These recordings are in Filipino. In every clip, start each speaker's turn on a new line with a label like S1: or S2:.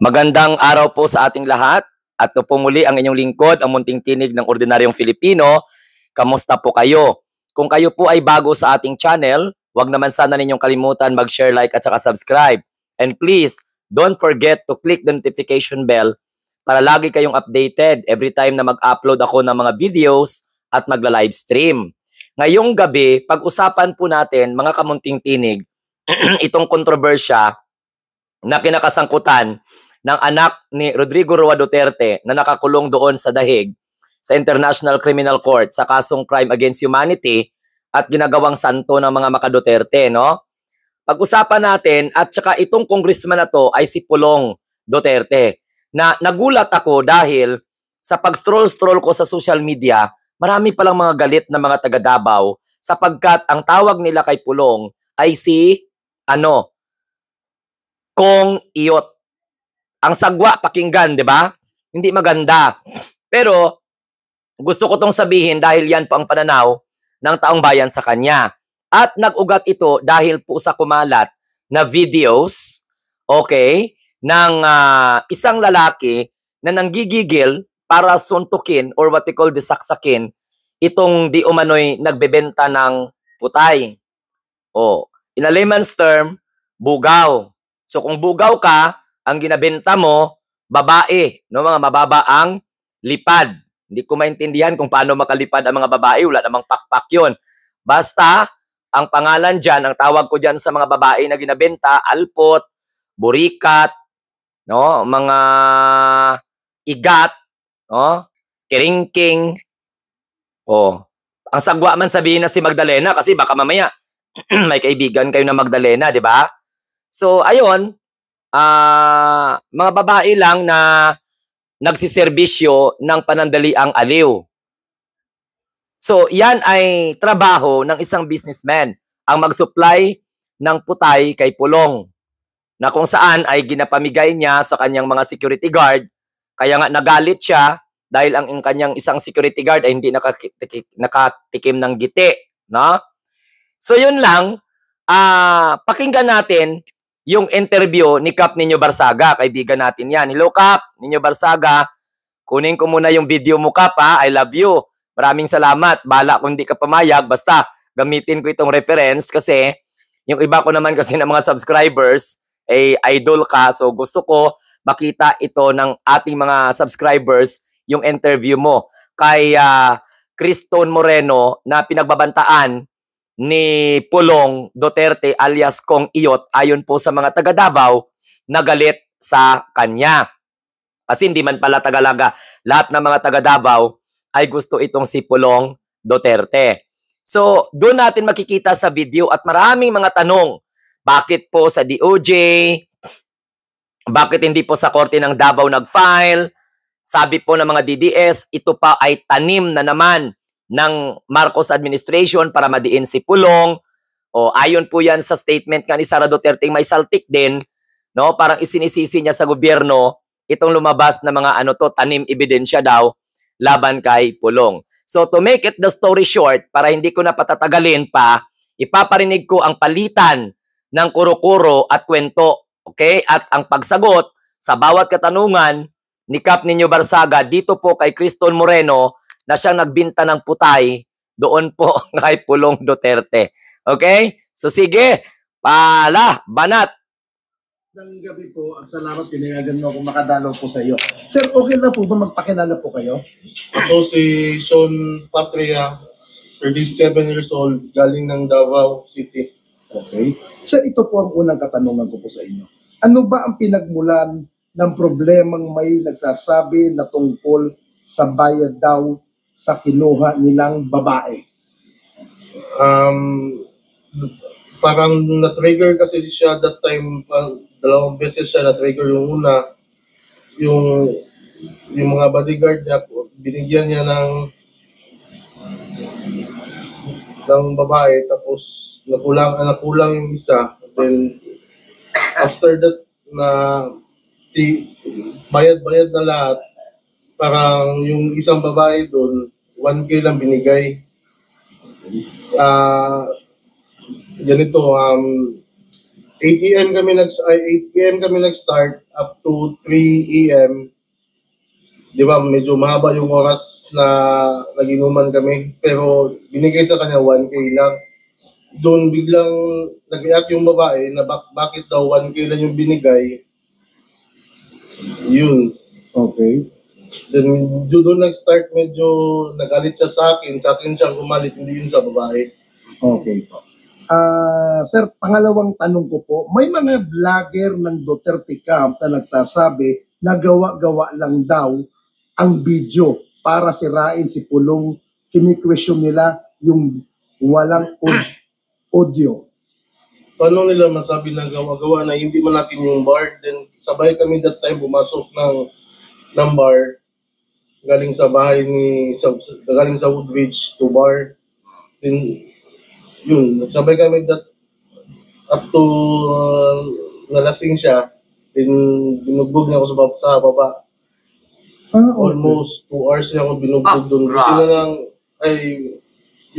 S1: Magandang araw po sa ating lahat. At ito po muli ang inyong lingkod, ang munting tinig ng ordinaryong Filipino. Kamusta po kayo? Kung kayo po ay bago sa ating channel, huwag naman sana ninyong kalimutan mag-share, like at saka subscribe. And please, don't forget to click the notification bell para lagi kayong updated every time na mag-upload ako ng mga videos at magla-live stream. Ngayong gabi, pag-usapan po natin mga kamunting tinig itong kontrobersya na kinakasangkutan ng anak ni Rodrigo Roa Duterte na nakakulong doon sa Dahig sa International Criminal Court sa kasong crime against humanity at ginagawang santo ng mga maka-Duterte, no? Pag-usapan natin at saka itong congressman na to ay si Pulong Duterte na nagulat ako dahil sa pag-stroll ko sa social media, marami palang mga galit na mga taga Davao sapagkat ang tawag nila kay Pulong ay si Kong Iyot. Ang sagwa pakinggan, di ba? Hindi maganda. Pero gusto ko tong sabihin dahil yan po ang pananaw ng taong bayan sa kanya. At nag-ugat ito dahil po sa kumalat na videos, okay, ng isang lalaki na nanggigigil para suntukin or what we call disaksakin itong di umano'y nagbebenta ng putay. In a layman's term, bugaw. So kung bugaw ka, ang ginabenta mo, babae, no, mga mababa ang lipad. Hindi ko maintindihan kung paano makalipad ang mga babae, wala namang pakpak yun. Basta, ang pangalan dyan, ang tawag ko dyan sa mga babae na ginabenta, alpot, burikat, no, mga igat, no, kiringking. Ang sagwa man sabihin na si Magdalena kasi baka mamaya may kaibigan kayo na Magdalena, di ba? So, ayun, mga babae lang na nagsiservisyo ng panandaliang aliw. So, yan ay trabaho ng isang businessman, ang mag-supply ng putay kay Pulong, na kung saan ay ginapamigay niya sa kanyang mga security guard, kaya nga nagalit siya dahil ang kanyang isang security guard ay hindi nakatikim ng giti. No? So, yun lang, pakinggan natin yung interview ni Kap Nino Barsaga, kaibigan natin yan. Hello Kap, Nino Barsaga. Kunin ko muna yung video mo Kap ha, I love you. Maraming salamat. Bala kung hindi ka pamayag, basta gamitin ko itong reference kasi yung iba ko naman kasi ng mga subscribers, idol ka. So gusto ko makita ito ng ating mga subscribers, yung interview mo kay Criston Moreno na pinagbabantaan ni Pulong Duterte alias Kong Iyot ayon po sa mga taga Davao na galit sa kanya. Kasi hindi man pala Tagalaga, lahat ng mga taga Davao ay gusto itong si Pulong Duterte. So, doon natin makikita sa video at maraming mga tanong. Bakit po sa DOJ? Bakit hindi po sa Korte ng Davao nag-file? Sabi po ng mga DDS, ito pa ay tanim na naman ng Marcos administration para madiin si Pulong. Ayon po yan sa statement nga ni Sara Duterte may saltik din, no? Parang isinisisi niya sa gobyerno itong lumabas na mga tanim ebidensya daw laban kay Pulong. So to make it the story short, para hindi ko na patatagalin pa, ipaparinig ko ang palitan ng kuro-kuro at kwento, okay? At ang pagsagot sa bawat katanungan ni Kap Nino Barsaga dito po kay Criston Moreno na siyang nagbinta ng putay doon po kay Pulong Duterte. Okay? So sige, banat.
S2: Ng gabi po at salamat pinayagan mo akong makadalaw po sa iyo. Sir, okay na po ba magpakilala po kayo?
S3: Ako si Sean Patria, 37 years old, galing ng Davao City.
S2: Okay. Sir, ito po ang unang katanungan ko po sa inyo. Ano ba ang pinagmulan ng problemang may nagsasabi na tungkol sa bayad daw sa kinuha nilang babae?
S3: Parang na-trigger kasi siya that time, dalawang beses siya na-trigger. Yung una, yung mga bodyguard niya, binigyan niya ng babae, tapos nakulang yung isa. Then, after that, bayad-bayad na lahat, parang yung isang babae doon, 1K lang binigay. Ganito, 8 a.m. kami 8 p.m. kami nag-start up to 3 a.m. Di ba, medyo mahaba yung oras na naginuman kami. Pero binigay sa kanya 1K lang. Doon biglang nag-iyak yung babae na bakit daw 1K lang yung binigay. Yun.
S2: Okay.
S3: Then doon nag-start, medyo nagalit siya sa akin. Sa akin siya gumalit, hindi yun sa babae.
S2: Okay po. Sir, pangalawang tanong ko po, may mga vlogger ng Duterte Camp na nagsasabi na gawa-gawa lang daw ang video para sirain si Pulong. Kini-question nila yung walang audio.
S3: Paano nila masabi na gawa-gawa na hindi man natin yung bar? Then sabay kami that time pumasok ng bar galing sa bahay galing sa Woodridge to bar. Then yun, sabay kami up to nalasing siya. Then binugbog niya ako sa baba.
S2: Okay.
S3: Almost 2 hours niya ako binugbog doon. Buti na lang,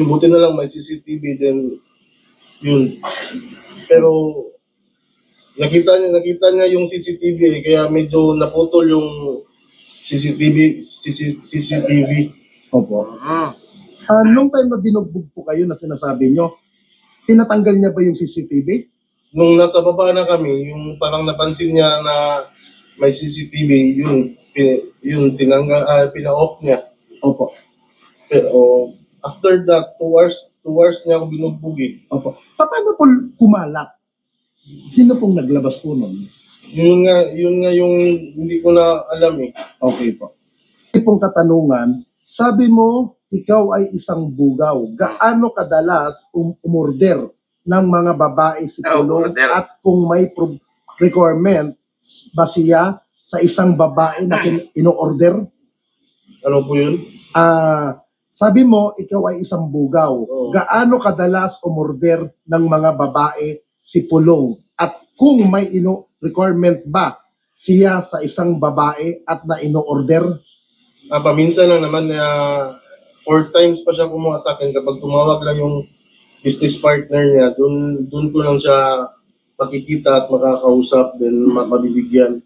S3: buti na lang may CCTV din. Yun. Pero nakita niya yung CCTV kaya medyo naputol yung CCTV.
S2: Opo. Nung time na binugbog po kayo na sinasabi nyo, tinatanggal niya ba yung CCTV?
S3: Nung nasa baba na kami, yung parang napansin niya na may CCTV, yun pina-off niya.
S2: Opo.
S3: Pero after that, 2 hours niya ako binugbog eh.
S2: Opo. Paano po kumalat? Sino pong naglabas po nun?
S3: Yun nga yung hindi ko na alam eh.
S2: Okay po. Ipong katanungan, sabi mo, ikaw ay isang bugaw. Gaano kadalas umorder ng mga babae si Pulong at kung may requirement ba siya sa isang babae na ino-order?
S3: Ano po yun?
S2: Sabi mo, ikaw ay isang bugaw.
S3: Oo.
S2: Gaano kadalas umorder ng mga babae si Pulong? At kung may requirement ba siya sa isang babae at na ino-order?
S3: Paminsan lang naman na 4 times pa siya kumuha sa akin kapag tumawag lang yung business partner niya, dun ko lang siya makikita at makakausap, then mabibigyan.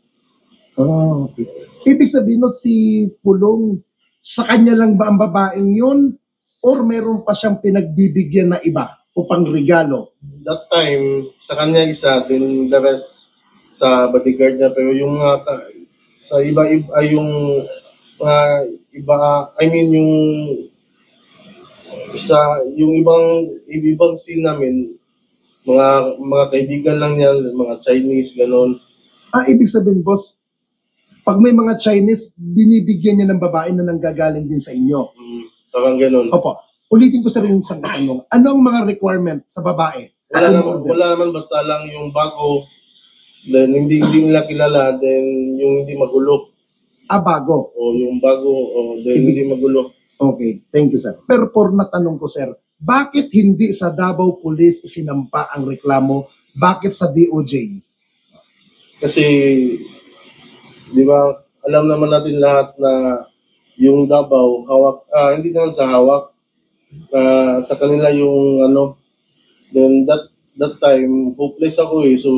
S2: Okay. Ibig sabihin mo si Pulong, sa kanya lang ba ang babaeng yun? Or meron pa siyang pinagbibigyan na iba o pang regalo?
S3: That time, sa kanya isa, then the rest sa bodyguard niya. Pero yung sa iba-iba, yung iba, I mean yung ibang scene namin, mga kaibigan lang yan, mga Chinese, ganon.
S2: Ibig sabihin, boss, pag may mga Chinese, binibigyan niya ng babae na nanggagaling din sa inyo.
S3: Parang ganon.
S2: Opo. Ulitin ko sa rin yung isang katanong. Ano ang mga requirement sa babae?
S3: Wala naman, basta lang yung bago, then hindi nila kilala, then yung hindi magulo.
S2: Bago.
S3: O yung bago, then hindi magulo.
S2: Okay, thank you, sir. Pero por na tanong ko, sir, bakit hindi sa Davao Police isinampa ang reklamo? Bakit sa DOJ?
S3: Kasi, di ba, alam naman natin lahat na yung Davao, hawak, hindi naman sa hawak, sa kanila yung then that time, hopeless ako eh, so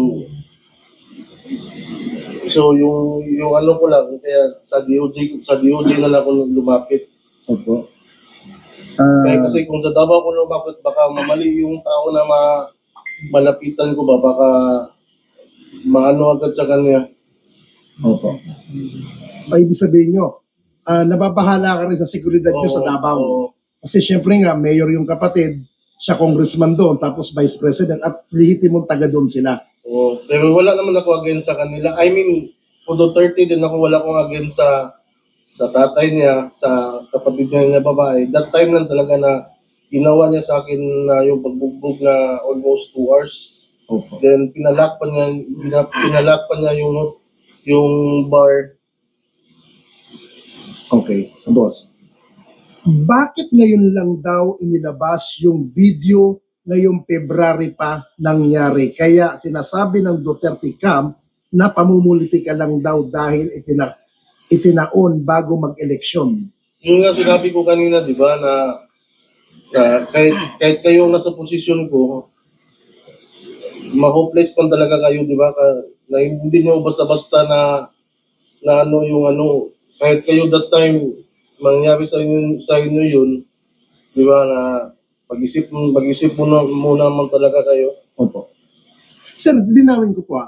S3: yung ko lang, kaya sa DOJ na lang ako lumapit.
S2: Opo.
S3: Kaya kasi kung sa Davao ko lumapit, baka mamali yung tao na malapitan ko ba, baka maano agad sa kanya.
S2: Opo. Ibig sabihin nyo, nababahala ka rin sa seguridad nyo sa Davao. Kasi syempre nga, mayor yung kapatid, siya congressman doon, tapos vice president, at lehitimong taga doon sila.
S3: Pero wala naman ako against sa kanila. I mean, for Duterte din ako, wala akong against sa tatay niya, sa kapatid niya na babae. That time lang talaga na ginawa niya sa akin na yung pagbugbog na almost 2 hours.
S2: Opo.
S3: Then pinalakpan niya yung bar.
S2: Okay, boss. Bakit ngayon lang daw inilabas yung video ngayong February pa nangyari? Kaya sinasabi ng Duterte Camp na pamumulitika lang daw dahil itinaon bago mag-eleksyon.
S3: Yung nga sinabi ko kanina, di ba, na kahit kayo nasa posisyon ko, ma-hopeless pa talaga kayo, di ba? Na hindi nyo basta-basta na ano yung ano, kahit kayo that time, mangyari sa inyo yun, di ba, na mag-isip muna man talaga kayo.
S2: Opo. Sir, linawin ko po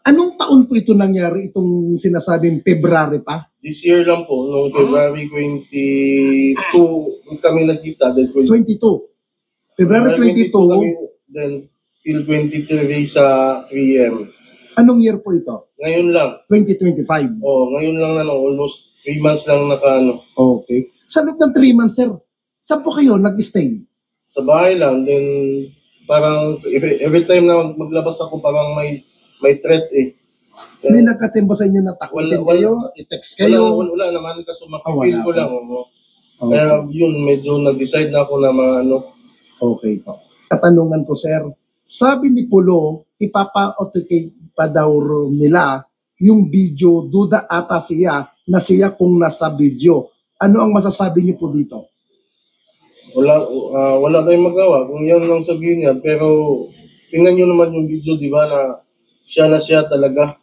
S2: anong taon po ito nangyari, itong sinasabing February pa?
S3: This year lang po, noong February 22, kami nagkita.
S2: 22. February 22.
S3: kami, then till 23 sa 3M.
S2: Anong year po ito?
S3: Ngayon lang.
S2: 2025.
S3: Ngayon lang almost 3 months lang
S2: Okay. Sa loob ng 3 months, sir, saan po kayo nag-stay?
S3: Sa bahay lang, then parang every time na maglabas ako, parang may threat eh.
S2: May nagkatempo sa inyo na takutin kayo, i-text kayo?
S3: Wala naman, kasi makapil ko lang.
S2: Okay.
S3: Kaya yun, medyo nag-decide na ako na
S2: Okay po. Katanungan ko, sir, sabi ni Pulo, ipapa-authenticate pa daw nila yung video, duda ata siya na siya kung nasa video. Ano ang masasabi niyo po dito?
S3: Wala tayong magawa kung yan lang sabihin niya, pero tingnan nyo naman yung video, di ba, na siya talaga.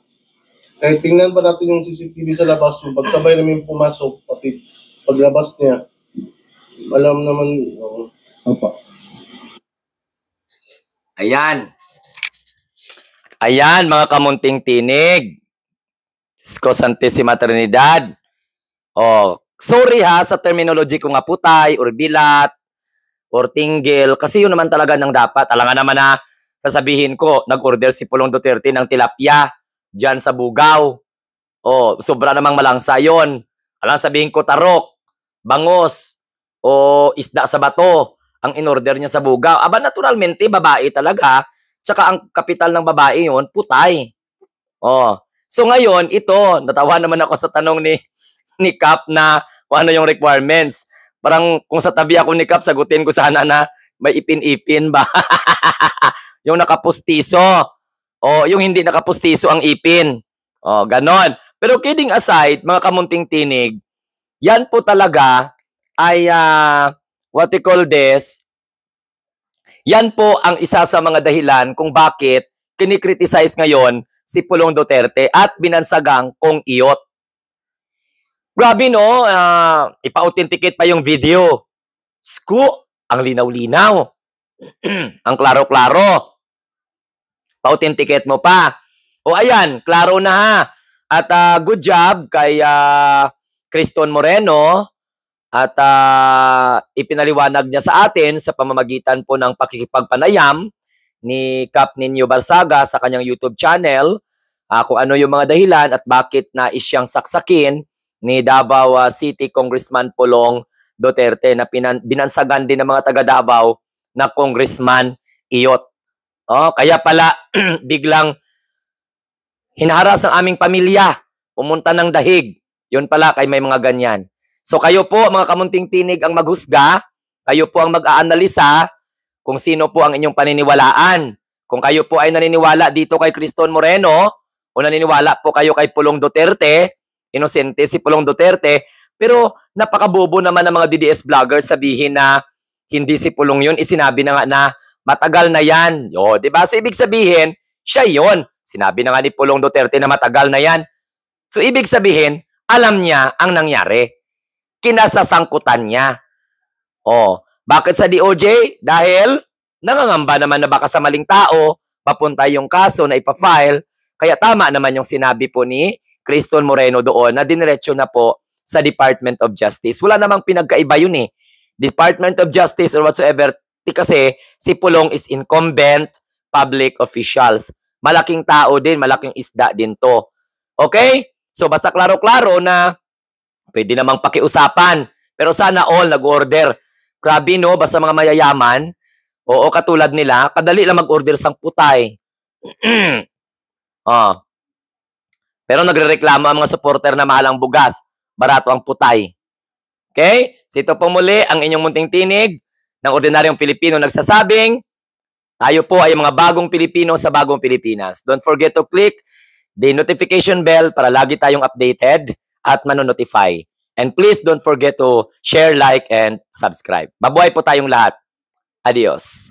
S3: Kahit tingnan pa natin yung CCTV sa labas, yung pagsabay namin pumasok, pati paglabas niya, alam naman.
S2: Opo.
S1: Ayan, mga kamunting tinig. Diyos ko, Santissima Trinidad. Sorry ha sa terminology ko nga putay, or bilat, or tinggil. Kasi yun naman talaga nang dapat. Alangan naman na sasabihin ko, nag-order si Pulong Duterte ng tilapia dyan sa Bugaw. Sobra namang malangsa yun. Alang sabihin ko, tarok, bangos, o isda sa bato ang in-order niya sa Bugaw. Aba, naturalmente, babae talaga. Tsaka ang kapital ng babae yun, putay. So ngayon, ito, natawa naman ako sa tanong ni Cap na kung ano yung requirements. Parang kung sa tabi ako ni Cap, sagutin ko sana na may ipin-ipin ba? Yung nakapustiso. Yung hindi nakapustiso ang ipin. Ganon. Pero kidding aside, mga kamunting tinig, yan po talaga ay what we call this, yan po ang isa sa mga dahilan kung bakit kinikriticize ngayon si Pulong Duterte at binansagang kong iyot. Grabe no, ipa-authenticate pa yung video. Ang linaw-linaw. Ang klaro-klaro. Pa-authenticate mo pa. Ayan, klaro na ha. At good job kay Criston Moreno. At ipinaliwanag niya sa atin sa pamamagitan po ng pakikipagpanayam ni Cap Nino Barsaga sa kanyang YouTube channel kung ano yung mga dahilan at bakit nais siyang saksakin ni Davao City Congressman Pulong Duterte na binansagan din ng mga taga Davao na Congressman Iyot. Kaya pala biglang hinaharas ang aming pamilya, pumunta ng dahig. Yun pala kay may mga ganyan. So kayo po, mga kamunting tinig, ang maghusga, kayo po ang mag-aanalisa kung sino po ang inyong paniniwalaan. Kung kayo po ay naniniwala dito kay Criston Moreno o naniniwala po kayo kay Pulong Duterte, inosente si Pulong Duterte, pero napakabobo naman ng mga DDS vloggers sabihin na hindi si Pulong yun, isinabi na nga na matagal na yan. Diba? So ibig sabihin, siya yun. Sinabi na nga ni Pulong Duterte na matagal na yan. So ibig sabihin, alam niya ang nangyari. Kinasasangkutan niya. Bakit sa DOJ? Dahil nangangamba naman na baka sa maling tao papunta yung kaso na ipafile. Kaya tama naman yung sinabi po ni Criston Moreno doon na diniretso na po sa Department of Justice. Wala namang pinagkaiba yun eh. Department of Justice or whatsoever, kasi si Pulong is incumbent public officials. Malaking tao din, malaking isda din to. Okay? So basta klaro-klaro na pwede namang pakiusapan. Pero sana all nag-order. Grabe no, basta mga mayayaman, katulad nila, kadali lang mag-order sang putay. Pero nagrereklamo ang mga supporter na mahal ang bugas, barato ang putay. Okay? So ito po muli ang inyong munting tinig ng ordinaryong Pilipino nagsasabing, tayo po ay mga bagong Pilipino sa bagong Pilipinas. Don't forget to click the notification bell para lagi tayong updated at manonotify. And please don't forget to share, like, and subscribe. Mabuhay po tayong lahat. Adios.